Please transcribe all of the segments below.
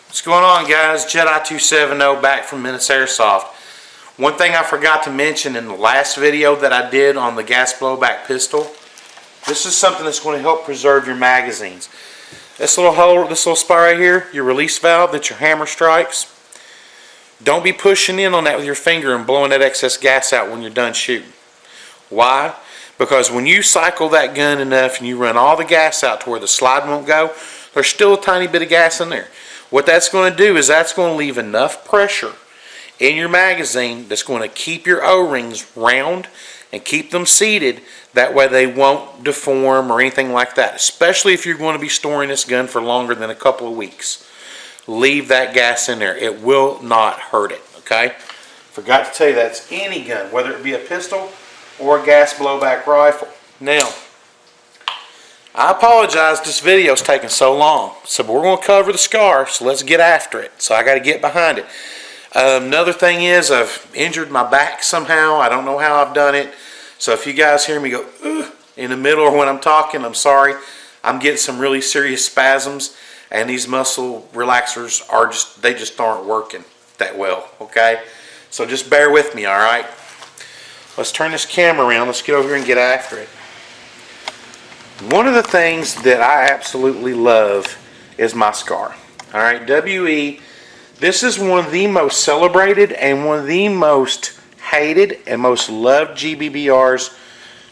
What's going on, guys? Jedi270 back from Menaceairsoft. One thing I forgot to mention in the last video that I did on the gas blowback pistol, this is something that's going to help preserve your magazines. This little hole, this little spot right here, your release valve that your hammer strikes, don't be pushing in on that with your finger and blowing that excess gas out when you're done shooting. Why? Because when you cycle that gun enough and you run all the gas out to where the slide won't go, there's still a tiny bit of gas in there. What that's going to do is that's going to leave enough pressure in your magazine that's going to keep your O-rings round and keep them seated. That way they won't deform or anything like that, especially if you're going to be storing this gun for longer than a couple of weeks. Leave that gas in there. It will not hurt it, okay? Forgot to tell you that's any gun, whether it be a pistol or a gas blowback rifle. Now, I apologize this video's taking so long. So we're going to cover the scar, so let's get after it. So I got to get behind it. Another thing is I've injured my back somehow. I don't know how I've done it. So if you guys hear me go ugh in the middle or when I'm talking, I'm sorry. I'm getting some really serious spasms, and these muscle relaxers are they just aren't working that well, okay? So just bear with me, all right? Let's turn this camera around. Let's get over here and get after it. One of the things that I absolutely love is my scar. All right, WE. This is one of the most celebrated and one of the most hated and most loved GBBRs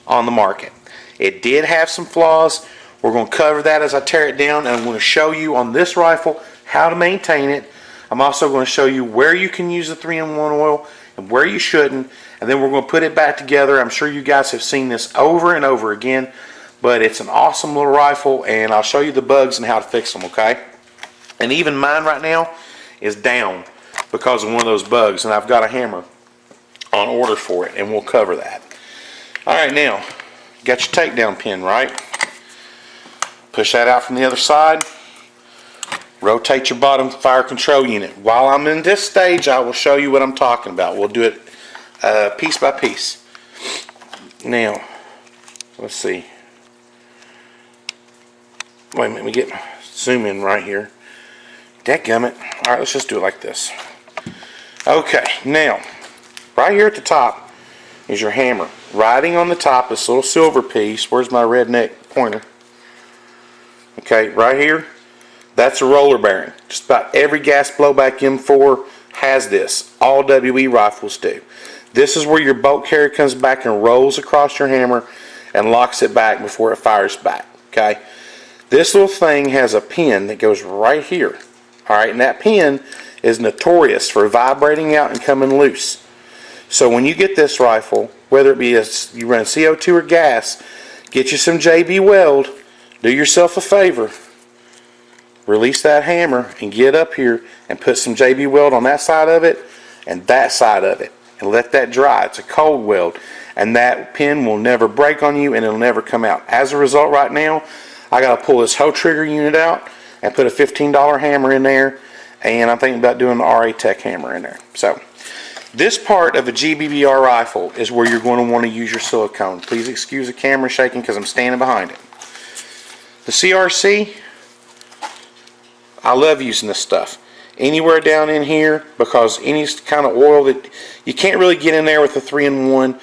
on the market. It did have some flaws. We're going to cover that as I tear it down, and I'm going to show you on this rifle how to maintain it. I'm also going to show you where you can use the 3-in-1 oil and where you shouldn't, and then we're going to put it back together. I'm sure you guys have seen this over and over again, but it's an awesome little rifle, and I'll show you the bugs and how to fix them, okay? And even mine right now is down because of one of those bugs, and I've got a hammer on order for it, and we'll cover that. Alright, now, you got your takedown pin, right? Push that out from the other side. Rotate your bottom fire control unit. While I'm in this stage, I will show you what I'm talking about. We'll do it piece by piece. Now, let's see. Wait a minute, let me get my zoom in right here. Dadgummit. Alright, let's just do it like this. Okay, now, right here at the top is your hammer. Riding on the top, this little silver piece. Where's my redneck pointer? Okay, right here, that's a roller bearing. Just about every gas blowback M4 has this. All WE rifles do. This is where your bolt carrier comes back and rolls across your hammer and locks it back before it fires back. Okay. This little thing has a pin that goes right here. Alright, and that pin is notorious for vibrating out and coming loose. So when you get this rifle, whether it be you run CO2 or gas, get you some JB Weld, do yourself a favor, release that hammer and get up here and put some JB Weld on that side of it and that side of it and let that dry. It's a cold weld, and that pin will never break on you and it'll never come out. As a result, right now I got to pull this whole trigger unit out and put a $15 hammer in there, and I'm thinking about doing the RA Tech hammer in there. So this part of a GBBR rifle is where you're going to want to use your silicone. Please excuse the camera shaking because I'm standing behind it. The CRC, I love using this stuff. Anywhere down in here, because any kind of oil that you can't really get in there with the 3-in-1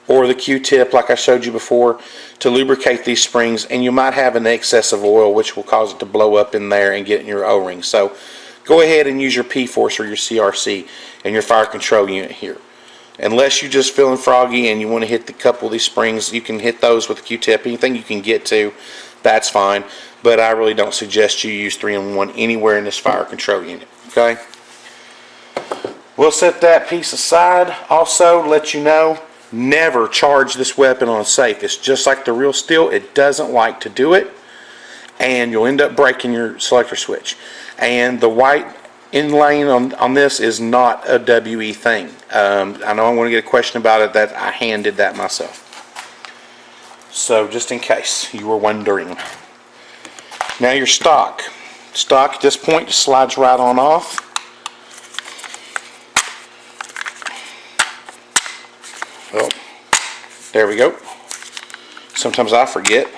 or the Q-tip like I showed you before to lubricate these springs, and you might have an excess of oil which will cause it to blow up in there and get in your O-ring. So go ahead and use your P-Force or your CRC and your fire control unit here. Unless you're just feeling froggy and you want to hit a couple of these springs, you can hit those with a Q-tip. Anything you can get to, that's fine. But I really don't suggest you use 3-in-1 anywhere in this fire control unit. Okay? We'll set that piece aside. Also, let you know, never charge this weapon on safe. It's just like the real steel. It doesn't like to do it, and you'll end up breaking your selector switch. And the white inlaying on this is not a WE thing. I know I'm going to get a question about it. That I handed that myself. So just in case you were wondering. Now your stock. Stock at this point just slides right on off. Oh, there we go. Sometimes I forget.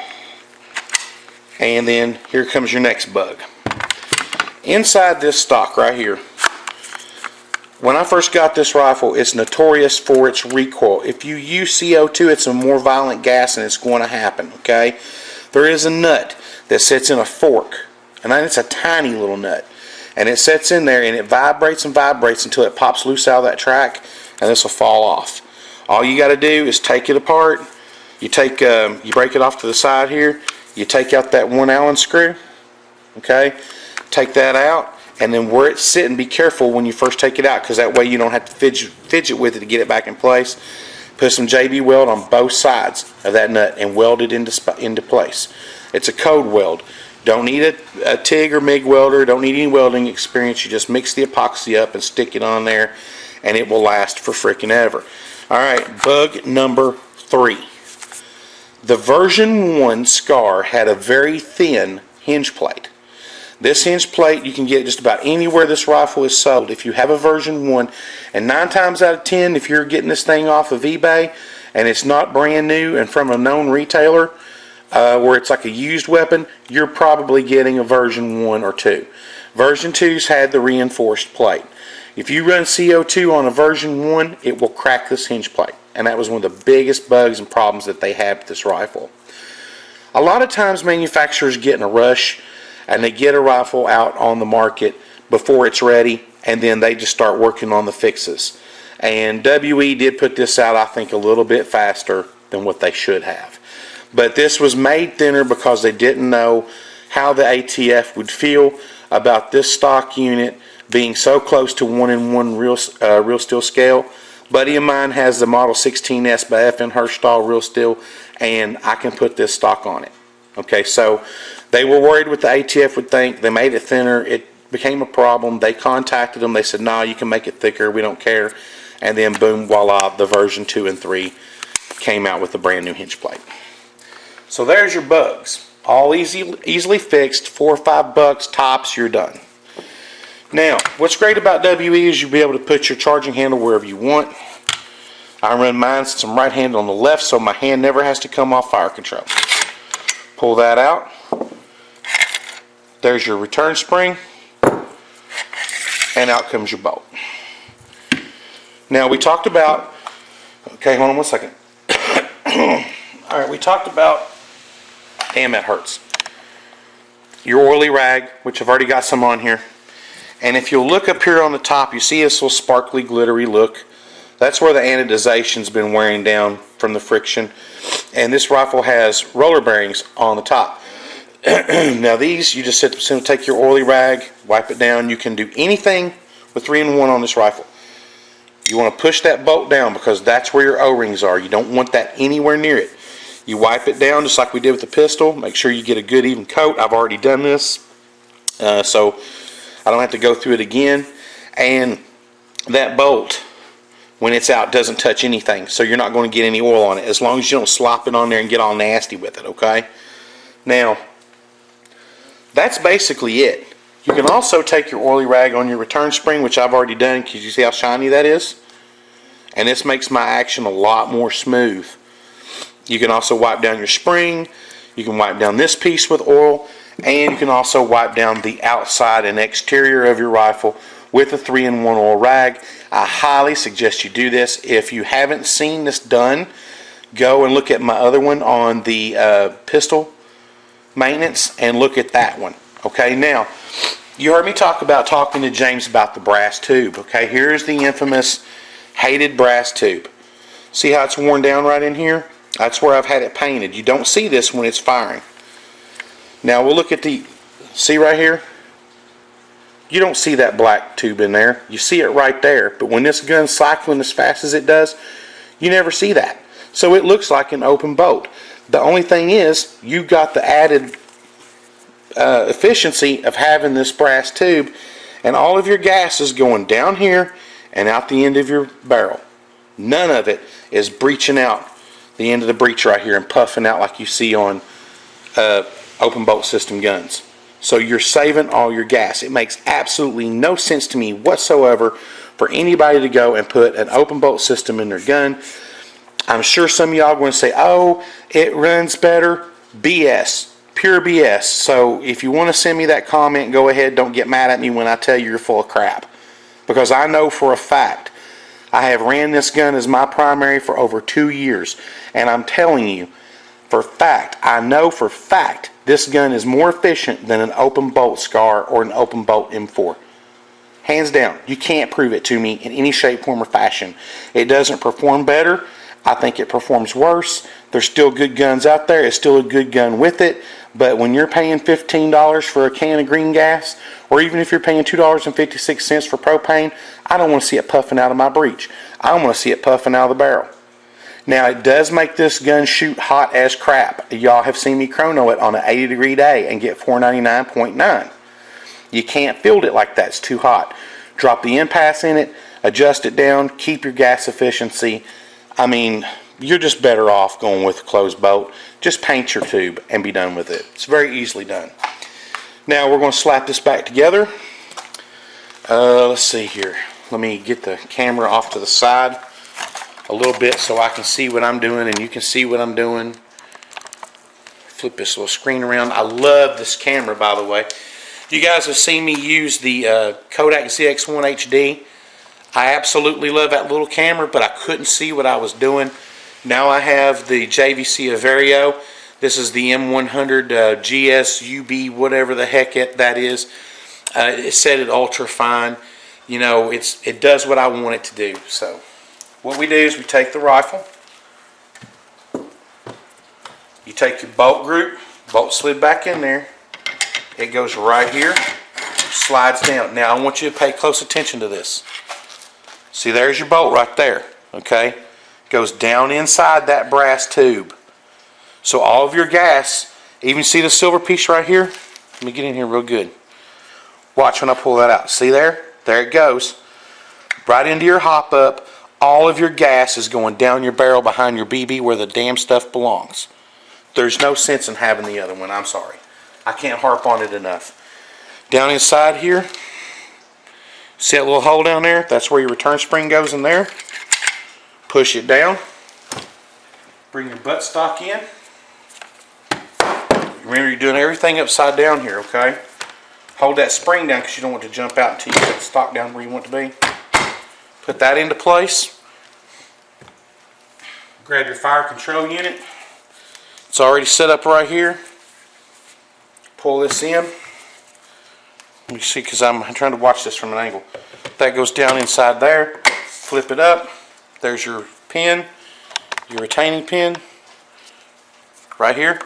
And then here comes your next bug. Inside this stock right here, when I first got this rifle, it's notorious for its recoil. If you use CO2, it's a more violent gas and it's going to happen, okay? There is a nut that sits in a fork, and it's a tiny little nut. And it sits in there and it vibrates and vibrates until it pops loose out of that track, and this will fall off. All you got to do is take it apart. You break it off to the side here. You take out that 1 Allen screw, okay? Take that out. And then where it's sitting, be careful when you first take it out, because that way you don't have to fidget with it to get it back in place. Put some JB weld on both sides of that nut and weld it into place. It's a code weld. Don't need a TIG or MIG welder. Don't need any welding experience. You just mix the epoxy up and stick it on there, and it will last for freaking ever. Alright, bug number 3. The version 1 SCAR had a very thin hinge plate. This hinge plate you can get just about anywhere this rifle is sold if you have a version 1, and 9 times out of 10 if you're getting this thing off of eBay and it's not brand new and from a known retailer where it's like a used weapon, you're probably getting a version 1 or 2. Version 2's had the reinforced plate. If you run CO2 on a version 1, it will crack this hinge plate, and that was one of the biggest bugs and problems that they had with this rifle. A lot of times manufacturers get in a rush and they get a rifle out on the market before it's ready, and then they just start working on the fixes. And WE did put this out, I think, a little bit faster than what they should have. But this was made thinner because they didn't know how the ATF would feel about this stock unit being so close to 1-in-1 real steel scale. Buddy of mine has the Model 16S by FN Hirschstall real steel, and I can put this stock on it. Okay, so they were worried what the ATF would think. They made it thinner. It became a problem. They contacted them. They said, "No, you can make it thicker. We don't care." And then boom, voila, the version 2 and 3 came out with a brand new hinge plate. So there's your bugs. All easily fixed. $4 or $5 tops, you're done. Now, what's great about WE is you'll be able to put your charging handle wherever you want. I run mine since I'm right-handed on the left, so my hand never has to come off fire control. Pull that out. There's your return spring, and out comes your bolt. Now we talked about, okay, hold on 1 second. Alright, we talked about, damn, that hurts, your oily rag, which I've already got some on here. And if you'll look up here on the top, you see this little sparkly, glittery look. That's where the anodization's been wearing down from the friction. And this rifle has roller bearings on the top. Now these, you just take your oily rag, wipe it down. You can do anything with 3-in-1 on this rifle. You want to push that bolt down because that's where your O-rings are. You don't want that anywhere near it. You wipe it down just like we did with the pistol. Make sure you get a good even coat. I've already done this, so I don't have to go through it again. And that bolt, when it's out, doesn't touch anything, so you're not going to get any oil on it, as long as you don't slop it on there and get all nasty with it, okay? Now, that's basically it. You can also take your oily rag on your return spring, which I've already done, because you see how shiny that is? And this makes my action a lot more smooth. You can also wipe down your spring. You can wipe down this piece with oil, and you can also wipe down the outside and exterior of your rifle with a 3-in-1 oil rag. I highly suggest you do this. If you haven't seen this done, go and look at my other one on the pistol maintenance and look at that one. Okay, now, you heard me talking to James about the brass tube. Okay, here's the infamous hated brass tube. See how it's worn down right in here? That's where I've had it painted. You don't see this when it's firing. Now we'll look at the, see right here? You don't see that black tube in there. You see it right there. But when this gun's cycling as fast as it does, you never see that. So it looks like an open bolt. The only thing is, you've got the added efficiency of having this brass tube, and all of your gas is going down here and out the end of your barrel. None of it is breaching out the end of the breech right here and puffing out like you see on open bolt system guns. So you're saving all your gas. It makes absolutely no sense to me whatsoever for anybody to go and put an open bolt system in their gun. I'm sure some of y'all are going to say, oh, it runs better. BS. pure BS. So if you want to send me that comment, go ahead. Don't get mad at me when I tell you you're full of crap. Because I know for a fact, I have ran this gun as my primary for over 2 years. And I'm telling you, for fact, I know for fact, this gun is more efficient than an open bolt SCAR or an open bolt M4. Hands down. You can't prove it to me in any shape, form, or fashion. It doesn't perform better. I think it performs worse. There's still good guns out there. It's still a good gun with it. But when you're paying $15 for a can of green gas, or even if you're paying $2.56 for propane, I don't want to see it puffing out of my breech. I don't want to see it puffing out of the barrel. Now, it does make this gun shoot hot as crap. Y'all have seen me chrono it on an 80-degree day and get 499.9. You can't field it like that. It's too hot. Drop the impasse in it, adjust it down, keep your gas efficiency. I mean, you're just better off going with a closed bolt. Just paint your tube and be done with it. It's very easily done. Now we're going to slap this back together. Let's see here. Let me get the camera off to the side a little bit so I can see what I'm doing and you can see what I'm doing. Flip this little screen around. I love this camera, by the way. You guys have seen me use the Kodak ZX1 HD. I absolutely love that little camera, but I couldn't see what I was doing. Now I have the JVC Averio. This is the M100 GSUB, whatever the heck that is. It's set at ultra fine. You know, it does what I want it to do. So what we do is we take the rifle. You take your bolt group, bolt slid back in there. It goes right here, slides down. Now I want you to pay close attention to this. See, there's your bolt right there, okay? Goes down inside that brass tube. So all of your gas, even see the silver piece right here? Let me get in here real good. Watch when I pull that out. See there? There it goes. Right into your hop up. All of your gas is going down your barrel behind your BB where the damn stuff belongs. There's no sense in having the other one, I'm sorry. I can't harp on it enough. Down inside here, see that little hole down there? That's where your return spring goes in there. Push it down. Bring your buttstock in. Remember, you're doing everything upside down here, okay? Hold that spring down because you don't want it to jump out until you put the stock down where you want it to be. Put that into place. Grab your fire control unit. It's already set up right here. Pull this in. Let me see, because I'm trying to watch this from an angle. That goes down inside there. Flip it up. There's your pin, your retaining pin, right here.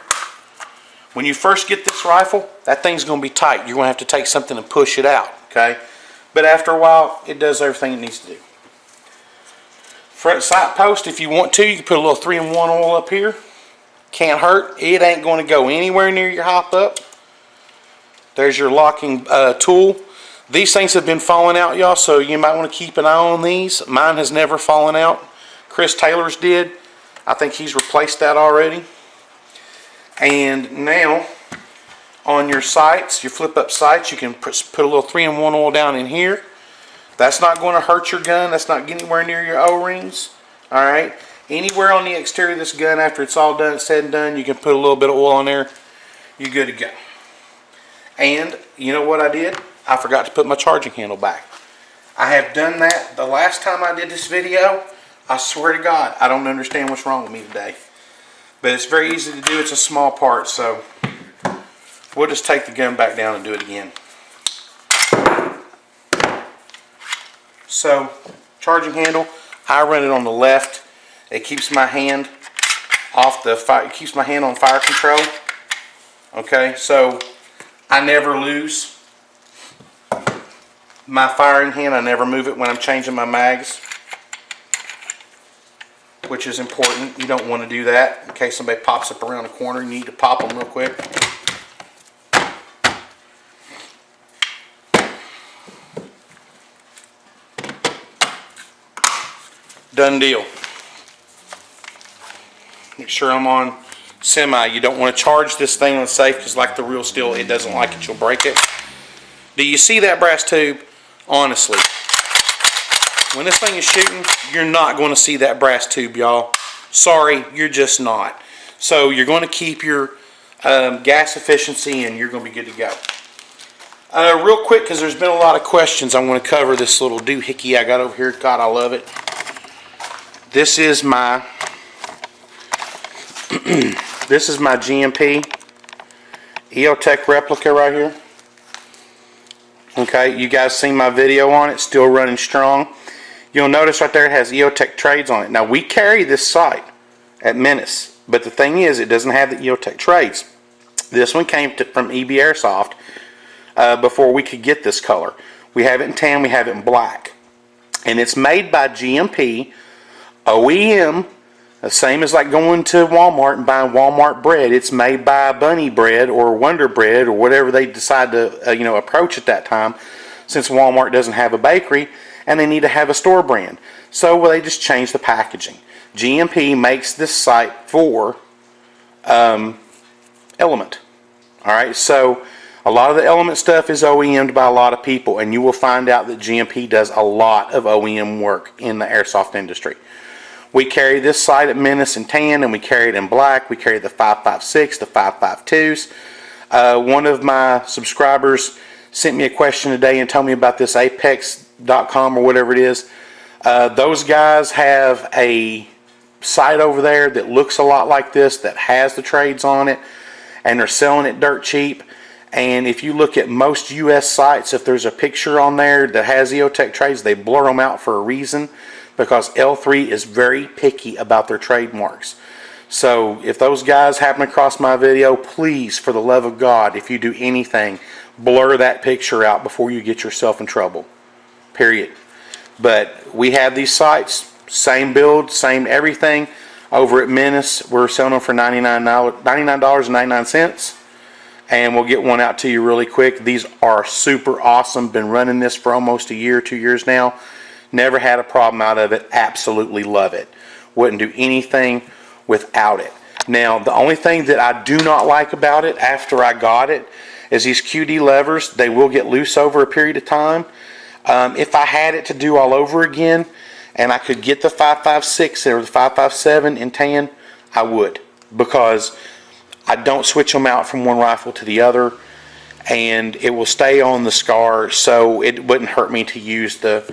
When you first get this rifle, that thing's going to be tight. You're going to have to take something and push it out, okay? But after a while, it does everything it needs to do. Front sight post, if you want to, you can put a little 3-in-1 oil up here. Can't hurt. It ain't going to go anywhere near your hop up. There's your locking tool. These things have been falling out, y'all, so you might want to keep an eye on these. Mine has never fallen out. Chris Taylor's did. I think he's replaced that already. And now, on your sights, your flip-up sights, you can put a little 3-in-1 oil down in here. That's not going to hurt your gun. That's not getting anywhere near your O-rings. Alright? Anywhere on the exterior of this gun, after it's all done, said and done, you can put a little bit of oil on there. You're good to go. And, you know what I did? I forgot to put my charging handle back. I have done that the last time I did this video. I swear to God, I don't understand what's wrong with me today. But it's very easy to do. It's a small part, so we'll just take the gun back down and do it again. So, charging handle, I run it on the left. It keeps my hand off the fire. It keeps my hand on fire control. Okay, so I never lose my firing hand. I never move it when I'm changing my mags, which is important. You don't want to do that in case somebody pops up around the corner. You need to pop them real quick. Done deal. Make sure I'm on semi. You don't want to charge this thing on safe because like the real steel, it doesn't like it. You'll break it. Do you see that brass tube? Honestly, when this thing is shooting, you're not going to see that brass tube, y'all. Sorry, you're just not. So you're going to keep your gas efficiency, and you're going to be good to go. Real quick, because there's been a lot of questions, I'm going to cover this little doohickey I got over here. God, I love it. This is my this is my GMP EOTech replica right here. Okay, you guys seen my video on it, still running strong. You'll notice right there it has EOTech trades on it. Now, we carry this sight at Menace, but the thing is, it doesn't have the EOTech trades. This one came from WE Airsoft before we could get this color. We have it in tan, we have it in black. And it's made by GMP, OEM, the same as like going to Walmart and buying Walmart bread. It's made by Bunny Bread or Wonder Bread or whatever they decide to approach at that time, since Walmart doesn't have a bakery and they need to have a store brand. So they just change the packaging. GMP makes this sight for Element. Alright, so a lot of the Element stuff is OEM'd by a lot of people, and you will find out that GMP does a lot of OEM work in the airsoft industry. We carry this sight at Menace in tan, and we carry it in black. We carry the 5.56, the 5.52s. One of my subscribers sent me a question today and told me about this apex.com or whatever it is. Those guys have a sight over there that looks a lot like this, that has the trades on it, and they're selling it dirt cheap. And if you look at most US sites, if there's a picture on there that has EOTech trades, they blur them out for a reason, because L3 is very picky about their trademarks. So if those guys happen across my video, please, for the love of God, if you do anything, blur that picture out before you get yourself in trouble. Period. But we have these sites, same build, same everything. Over at Menace, we're selling them for $99.99. And we'll get one out to you really quick. These are super awesome. Been running this for almost a year, 2 years now. Never had a problem out of it. Absolutely love it. Wouldn't do anything without it. Now, the only thing that I do not like about it after I got it is these QD levers. They will get loose over a period of time. If I had it to do all over again and I could get the 5.56 or the 5.57 in tan, I would, because I don't switch them out from one rifle to the other, and it will stay on the SCAR, so it wouldn't hurt me to use the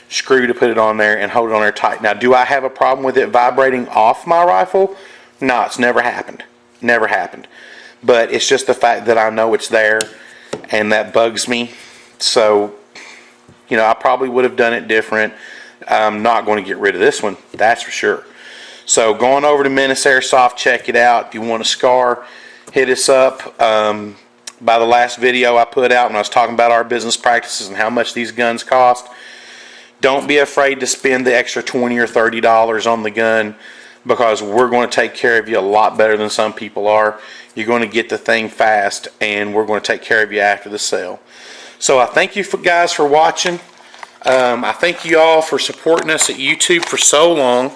screw to put it on there and hold it on there tight. Now, do I have a problem with it vibrating off my rifle? No, it's never happened. Never happened. But it's just the fact that I know it's there, and that bugs me. So, I probably would have done it different. I'm not going to get rid of this one, that's for sure. So going over to Menaceairsoft, check it out. If you want a SCAR, hit us up. By the last video I put out when I was talking about our business practices and how much these guns cost, don't be afraid to spend the extra $20 or $30 on the gun, because we're going to take care of you a lot better than some people are. You're going to get the thing fast, and we're going to take care of you after the sale. So I thank you guys for watching. I thank you all for supporting us at YouTube for so long.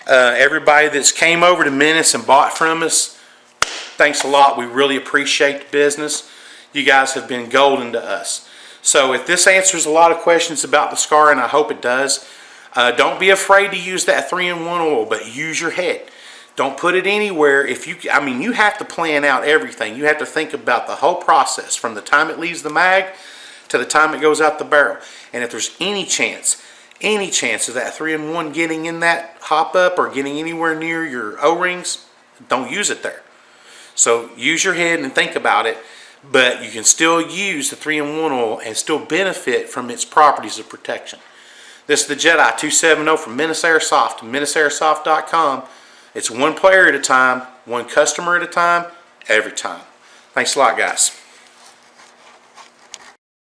Everybody that's came over to Menace and bought from us, thanks a lot. We really appreciate the business. You guys have been golden to us. So if this answers a lot of questions about the SCAR, and I hope it does, don't be afraid to use that 3-in-1 oil, but use your head. Don't put it anywhere. You have to plan out everything. You have to think about the whole process from the time it leaves the mag to the time it goes out the barrel. And if there's any chance of that 3-in-1 getting in that hop up or getting anywhere near your O-rings, don't use it there. So use your head and think about it, but you can still use the 3-in-1 oil and still benefit from its properties of protection. This is the Jedi 270 from Menaceairsoft, Menaceairsoft.com. It's one player at a time, one customer at a time, every time. Thanks a lot, guys.